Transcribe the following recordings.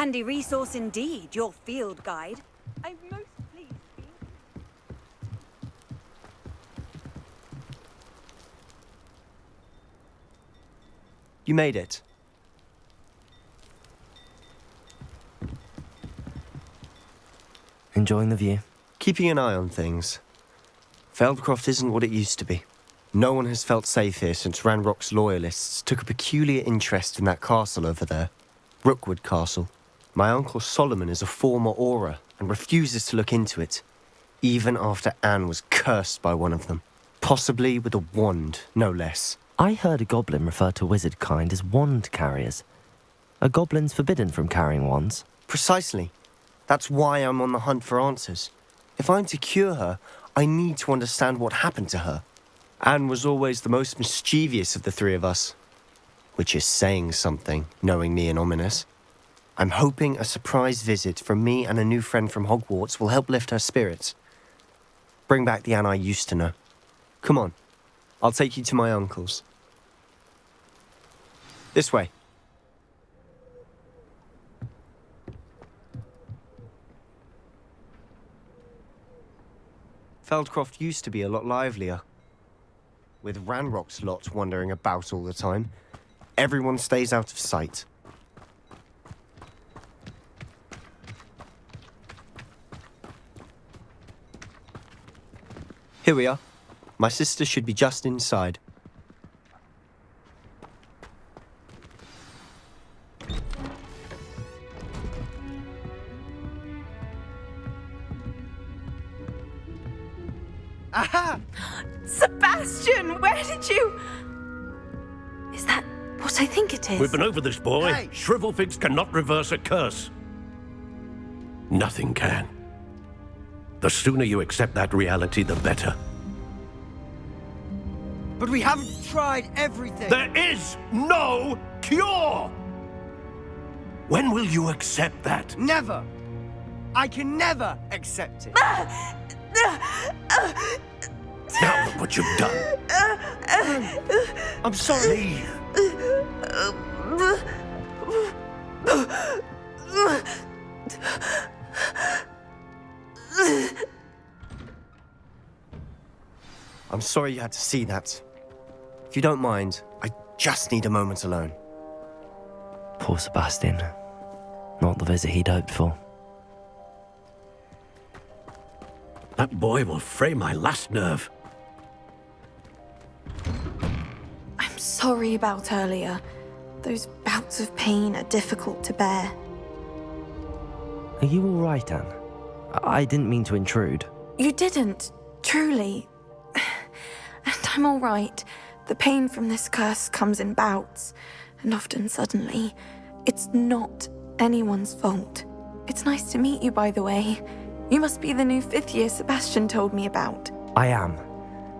Handy resource indeed, your field guide. I'm most pleased. You made it. Enjoying the view? Keeping an eye on things. Feldcroft isn't what it used to be. No one has felt safe here since Ranrock's loyalists took a peculiar interest in that castle over there. Rookwood Castle. My uncle Solomon is a former Auror and refuses to look into it, even after Anne was cursed by one of them. Possibly with a wand, no less. I heard a goblin refer to wizard kind as wand carriers. Are goblins forbidden from carrying wands? Precisely. That's why I'm on the hunt for answers. If I'm to cure her, I need to understand what happened to her. Anne was always the most mischievous of the three of us. Which is saying something, knowing me and ominous. I'm hoping a surprise visit from me and a new friend from Hogwarts will help lift her spirits. Bring back the Anne I used to know. Come on, I'll take you to my uncle's. This way. Feldcroft used to be a lot livelier. With Ranrock's lot wandering about all the time, everyone stays out of sight. Here we are. My sister should be just inside. Aha! Sebastian, where did you... Is that what I think it is? We've been over this, boy. Hey! Shrivelfigs cannot reverse a curse. Nothing can. The sooner you accept that reality, the better. But we haven't tried everything. There is no cure! When will you accept that? Never. I can never accept it. Now look what you've done. I'm sorry. Leave. I'm sorry you had to see that. If you don't mind, I just need a moment alone. Poor Sebastian. Not the visit he'd hoped for. That boy will fray my last nerve. I'm sorry about earlier. Those bouts of pain are difficult to bear. Are you all right, Anne? I didn't mean to intrude. You didn't, truly. And I'm all right. The pain from this curse comes in bouts, and often suddenly. It's not anyone's fault. It's nice to meet you, by the way. You must be the new 5th year Sebastian told me about. I am.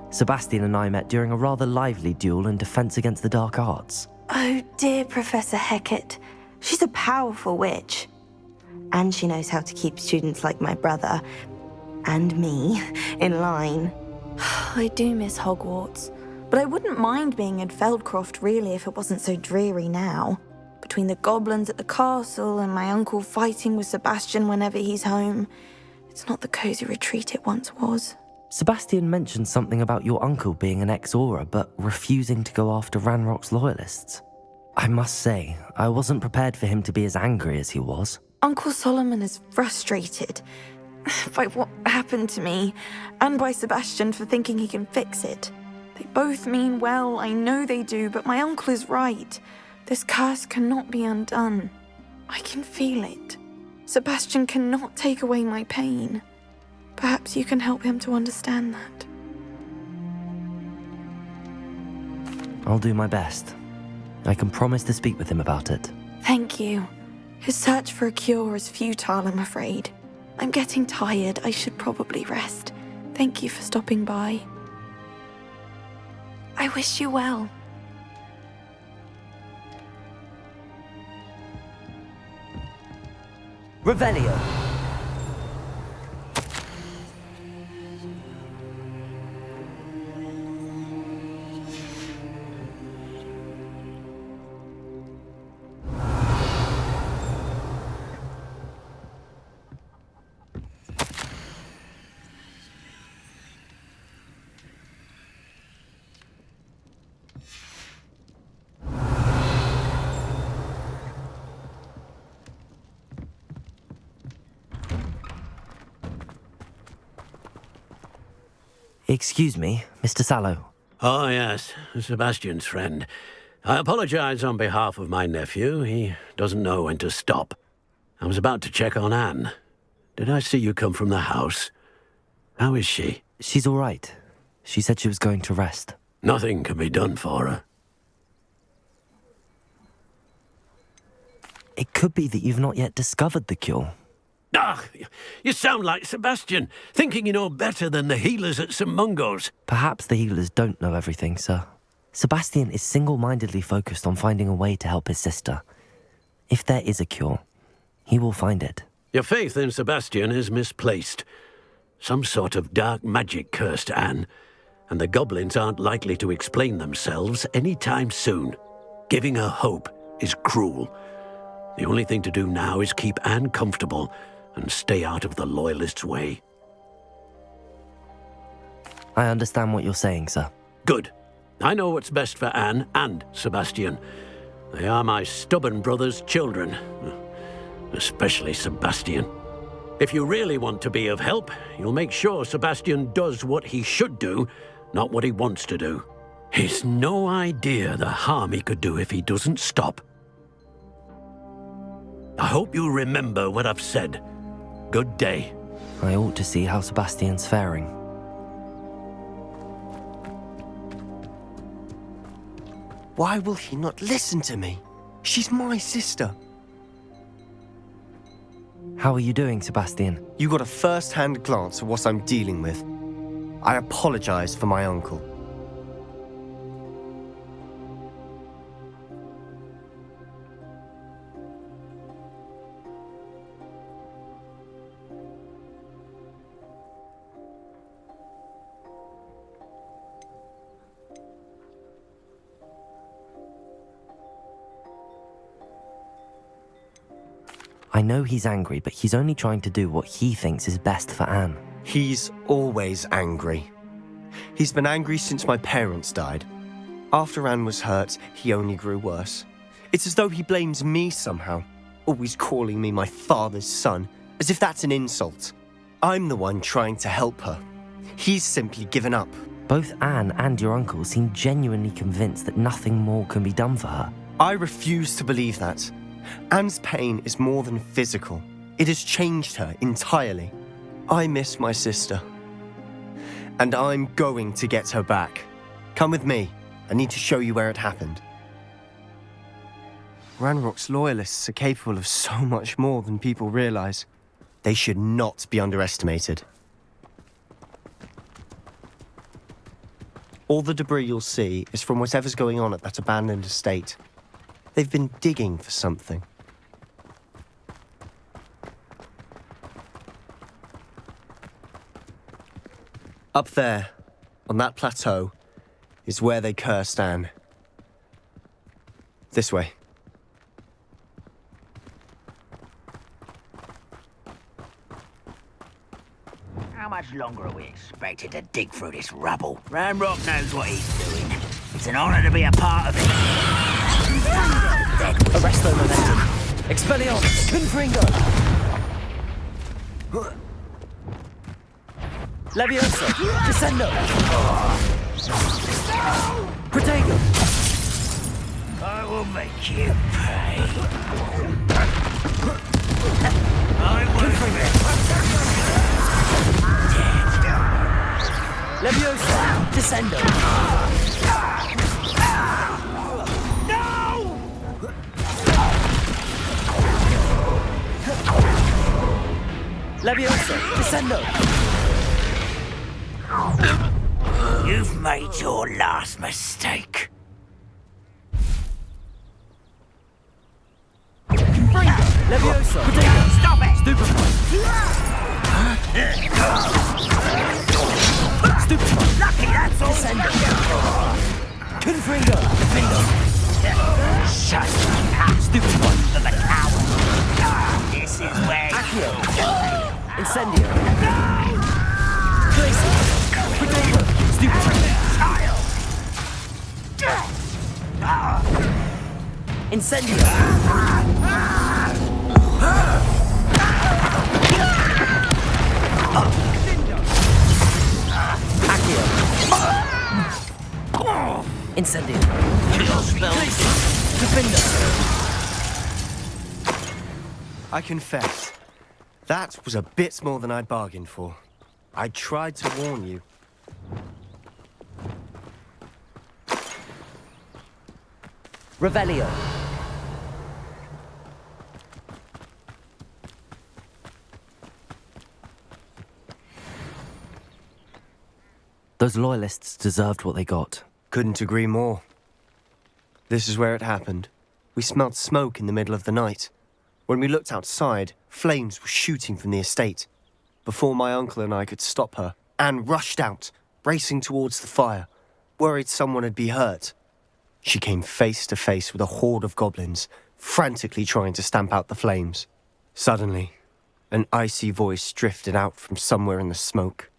Sebastian and I met during a rather lively duel in Defense Against the Dark Arts. Oh, dear Professor Hecat. She's a powerful witch. And she knows how to keep students like my brother, and me, in line. I do miss Hogwarts, but I wouldn't mind being in Feldcroft really if it wasn't so dreary now. Between the goblins at the castle and my uncle fighting with Sebastian whenever he's home, it's not the cozy retreat it once was. Sebastian mentioned something about your uncle being an ex-Auror, but refusing to go after Ranrock's loyalists. I must say, I wasn't prepared for him to be as angry as he was. Uncle Solomon is frustrated by what happened to me, and by Sebastian for thinking he can fix it. They both mean well, I know they do, but my uncle is right. This curse cannot be undone. I can feel it. Sebastian cannot take away my pain. Perhaps you can help him to understand that. I'll do my best. I can promise to speak with him about it. Thank you. His search for a cure is futile, I'm afraid. I'm getting tired. I should probably rest. Thank you for stopping by. I wish you well. Revelio! Excuse me, Mr. Sallow. Oh, yes, Sebastian's friend. I apologize on behalf of my nephew. He doesn't know when to stop. I was about to check on Anne. Did I see you come from the house? How is she? She's all right. She said she was going to rest. Nothing can be done for her. It could be that you've not yet discovered the cure. Ah, you sound like Sebastian, thinking you know better than the healers at St. Mungo's. Perhaps the healers don't know everything, sir. Sebastian is single-mindedly focused on finding a way to help his sister. If there is a cure, he will find it. Your faith in Sebastian is misplaced. Some sort of dark magic cursed Anne, and the goblins aren't likely to explain themselves anytime soon. Giving her hope is cruel. The only thing to do now is keep Anne comfortable and stay out of the Loyalists' way. I understand what you're saying, sir. Good. I know what's best for Anne and Sebastian. They are my stubborn brother's children. Especially Sebastian. If you really want to be of help, you'll make sure Sebastian does what he should do, not what he wants to do. He's no idea the harm he could do if he doesn't stop. I hope you remember what I've said. Good day. I ought to see how Sebastian's faring. Why will he not listen to me? She's my sister. How are you doing, Sebastian? You got a first-hand glance at what I'm dealing with. I apologize for my uncle. I know he's angry, but he's only trying to do what he thinks is best for Anne. He's always angry. He's been angry since my parents died. After Anne was hurt, he only grew worse. It's as though he blames me somehow, always calling me my father's son, as if that's an insult. I'm the one trying to help her. He's simply given up. Both Anne and your uncle seem genuinely convinced that nothing more can be done for her. I refuse to believe that. Anne's pain is more than physical. It has changed her entirely. I miss my sister. And I'm going to get her back. Come with me. I need to show you where it happened. Ranrock's loyalists are capable of so much more than people realize. They should not be underestimated. All the debris you'll see is from whatever's going on at that abandoned estate. They've been digging for something. Up there, on that plateau, is where they cursed Anne. This way. How much longer are we expected to dig through this rubble? Ranrock knows what he's doing. It's an honor to be a part of it. Arresto momentum. Expelliarmus. Confringo. Leviosa. Descendo. Protego. I will make you pay. I will Leviosa. Descendo. Leviosa, descendo! You've made your last mistake. Leviosa, Stop it! Stupefy! Lucky that's all. Descendo! Confringo! Shut up! Stupefy! For the coward. This is where Accio! Incendio! Glacier! Protego! Stupefy! Incendio! Accio! Incendio. Your spells. Defender. I confess, that was a bit more than I'd bargained for. I tried to warn you. Revelio. Those loyalists deserved what they got. Couldn't agree more. This is where it happened. We smelled smoke in the middle of the night. When we looked outside, flames were shooting from the estate. Before my uncle and I could stop her, Anne rushed out, racing towards the fire, worried someone had been hurt. She came face to face with a horde of goblins, frantically trying to stamp out the flames. Suddenly, an icy voice drifted out from somewhere in the smoke.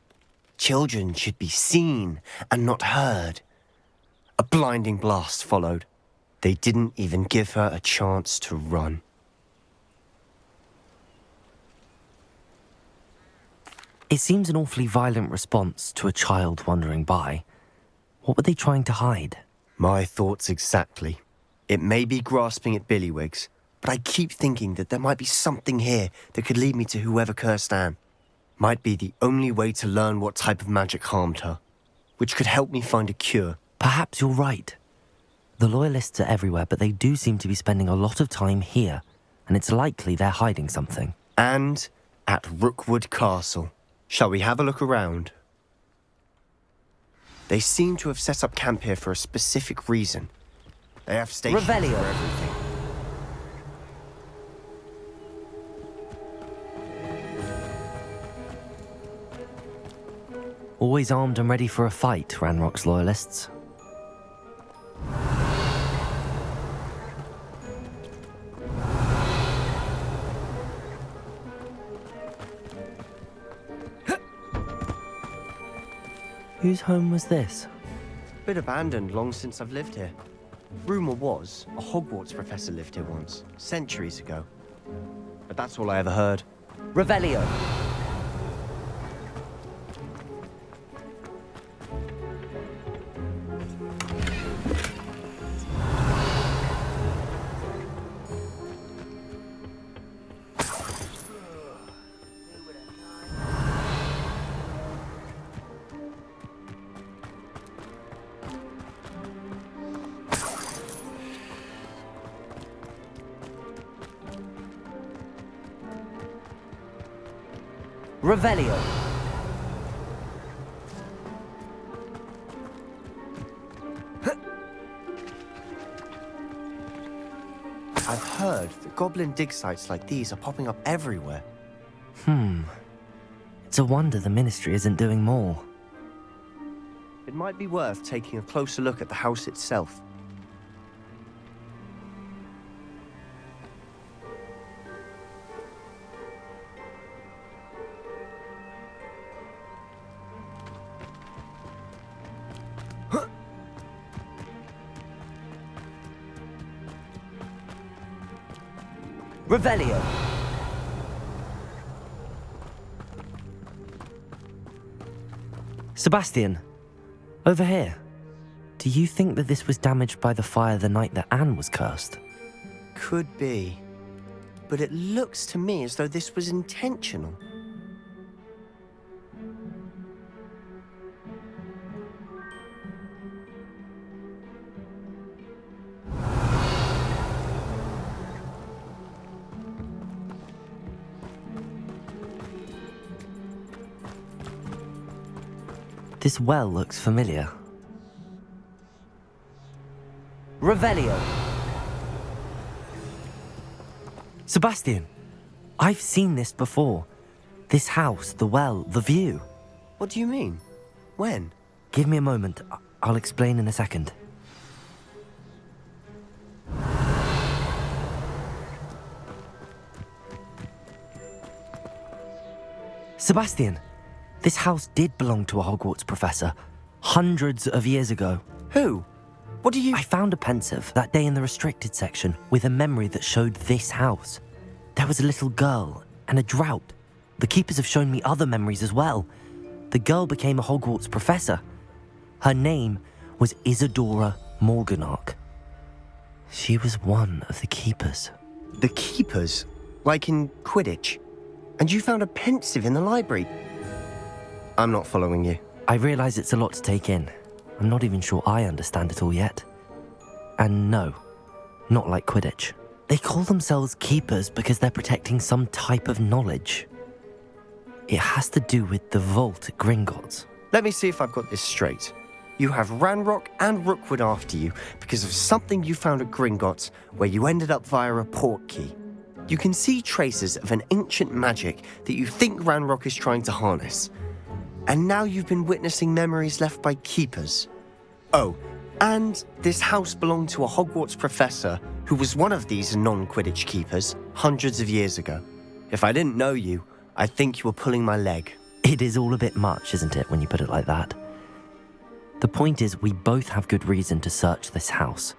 Children should be seen and not heard. A blinding blast followed. They didn't even give her a chance to run. It seems an awfully violent response to a child wandering by. What were they trying to hide? My thoughts exactly. It may be grasping at billywhigs, but I keep thinking that there might be something here that could lead me to whoever cursed Anne. Might be the only way to learn what type of magic harmed her, which could help me find a cure. Perhaps you're right. The loyalists are everywhere, but they do seem to be spending a lot of time here, and it's likely they're hiding something. And at Rookwood Castle. Shall we have a look around? They seem to have set up camp here for a specific reason. They have stations for Revelio. everything. Always armed and ready for a fight, Ranrock's loyalists. Whose home was this? Bit abandoned long since I've lived here. Rumour was a Hogwarts professor lived here once, centuries ago. But that's all I ever heard. Revelio. Revelio. I've heard that goblin dig sites like these are popping up everywhere. It's a wonder the Ministry isn't doing more. It might be worth taking a closer look at the house itself. Revelio. Sebastian, over here. Do you think that this was damaged by the fire the night that Anne was cursed? Could be. But it looks to me as though this was intentional. This well looks familiar. Revelio. Sebastian, I've seen this before. This house, the well, the view. What do you mean? When? Give me a moment. I'll explain in a second. Sebastian, this house did belong to a Hogwarts professor, hundreds of years ago. Who? What do you... I found a pensive that day in the restricted section with a memory that showed this house. There was a little girl and a drought. The keepers have shown me other memories as well. The girl became a Hogwarts professor. Her name was Isadora Morganark. She was one of the keepers. The keepers? Like in Quidditch? And you found a pensive in the library? I'm not following you. I realise it's a lot to take in. I'm not even sure I understand it all yet. And no, not like Quidditch. They call themselves keepers because they're protecting some type of knowledge. It has to do with the vault at Gringotts. Let me see if I've got this straight. You have Ranrock and Rookwood after you because of something you found at Gringotts where you ended up via a port key. You can see traces of an ancient magic that you think Ranrock is trying to harness. And now you've been witnessing memories left by keepers. Oh, and this house belonged to a Hogwarts professor who was one of these non-Quidditch keepers hundreds of years ago. If I didn't know you, I'd think you were pulling my leg. It is all a bit much, isn't it, when you put it like that? The point is, we both have good reason to search this house.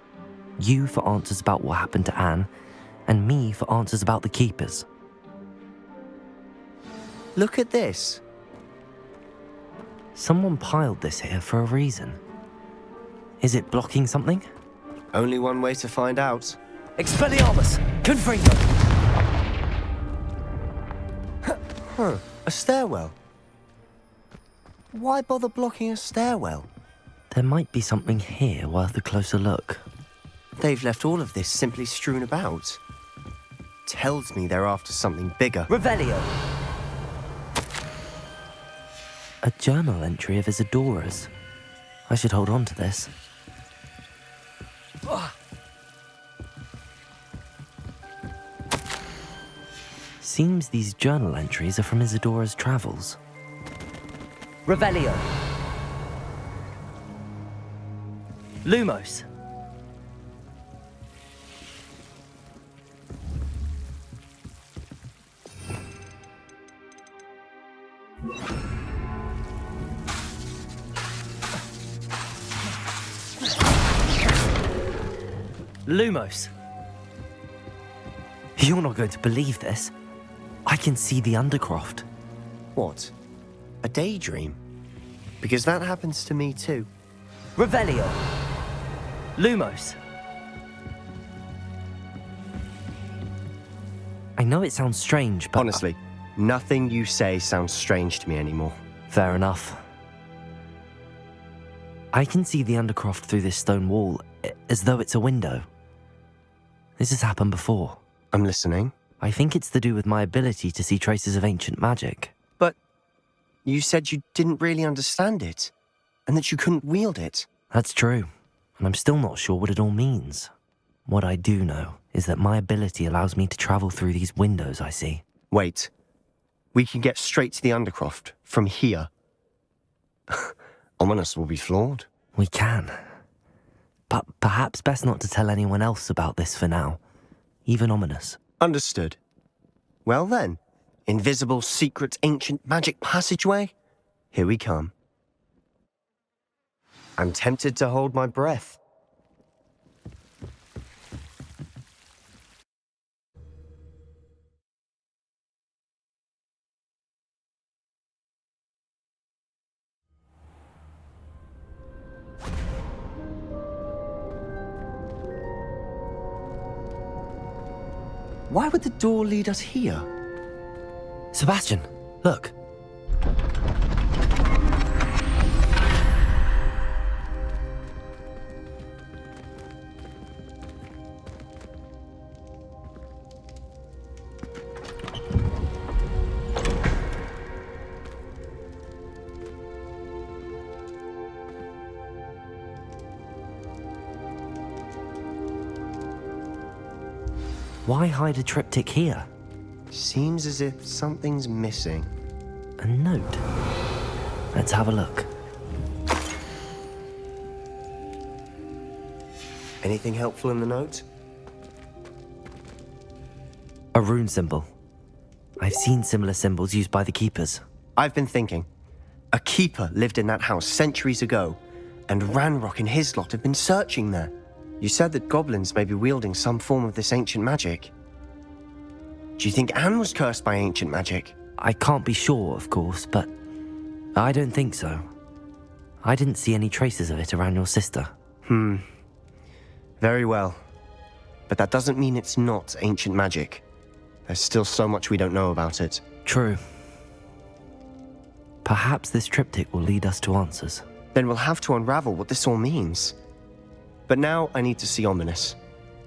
You for answers about what happened to Anne, and me for answers about the keepers. Look at this. Someone piled this here for a reason. Is it blocking something? Only one way to find out. Expelliarmus! Confringo! Huh, a stairwell. Why bother blocking a stairwell? There might be something here worth a closer look. They've left all of this simply strewn about. Tells me they're after something bigger. Revelio! A journal entry of Isadora's. I should hold on to this. Seems these journal entries are from Isadora's travels. Revelio! Lumos! Lumos! You're not going to believe this. I can see the Undercroft. What? A daydream? Because that happens to me too. Revelio! Lumos! I know it sounds strange, but... Honestly, nothing you say sounds strange to me anymore. Fair enough. I can see the Undercroft through this stone wall, as though it's a window. This has happened before. I'm listening. I think it's to do with my ability to see traces of ancient magic. But you said you didn't really understand it, and that you couldn't wield it. That's true, and I'm still not sure what it all means. What I do know is that my ability allows me to travel through these windows I see. Wait. We can get straight to the Undercroft from here. Ominous will be flawed. We can. But perhaps best not to tell anyone else about this for now. Even Ominous. Understood. Well then, invisible, secret, ancient magic passageway? Here we come. I'm tempted to hold my breath. Why would the door lead us here? Sebastian, look. Why hide a triptych here? Seems as if something's missing. A note. Let's have a look. Anything helpful in the note? A rune symbol. I've seen similar symbols used by the keepers. I've been thinking. A keeper lived in that house centuries ago, and Ranrock and his lot have been searching there. You said that goblins may be wielding some form of this ancient magic. Do you think Anne was cursed by ancient magic? I can't be sure, of course, but I don't think so. I didn't see any traces of it around your sister. Very well. But that doesn't mean it's not ancient magic. There's still so much we don't know about it. True. Perhaps this triptych will lead us to answers. Then we'll have to unravel what this all means. But now I need to see Ominous.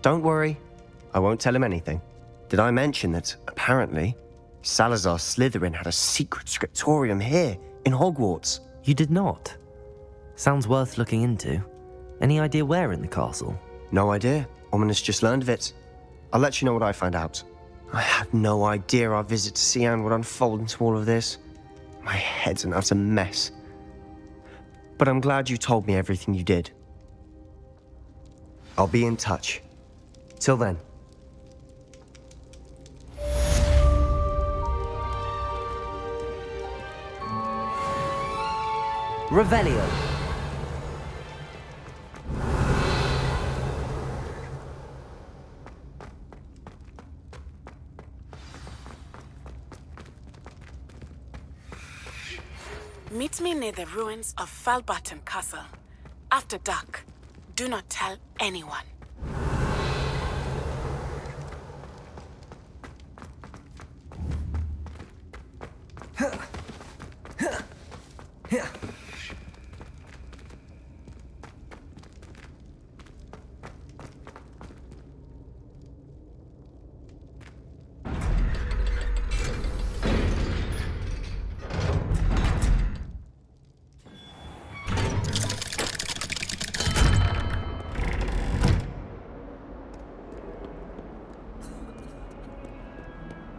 Don't worry, I won't tell him anything. Did I mention that, apparently, Salazar Slytherin had a secret scriptorium here, in Hogwarts? You did not? Sounds worth looking into. Any idea where in the castle? No idea. Ominous just learned of it. I'll let you know what I find out. I had no idea our visit to Cian would unfold into all of this. My head's an utter mess. But I'm glad you told me everything you did. I'll be in touch. Till then. Revelio. Meet me near the ruins of Falbarton Castle. After dark. Do not tell anyone.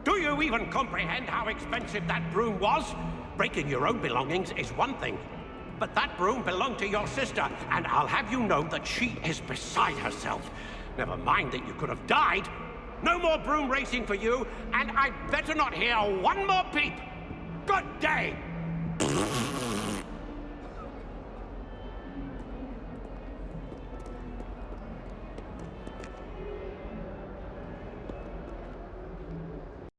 Do you even comprehend how expensive that broom was? Breaking your own belongings is one thing, but that broom belonged to your sister, and I'll have you know that she is beside herself. Never mind that you could have died. No more broom racing for you, and I'd better not hear one more peep. Good day!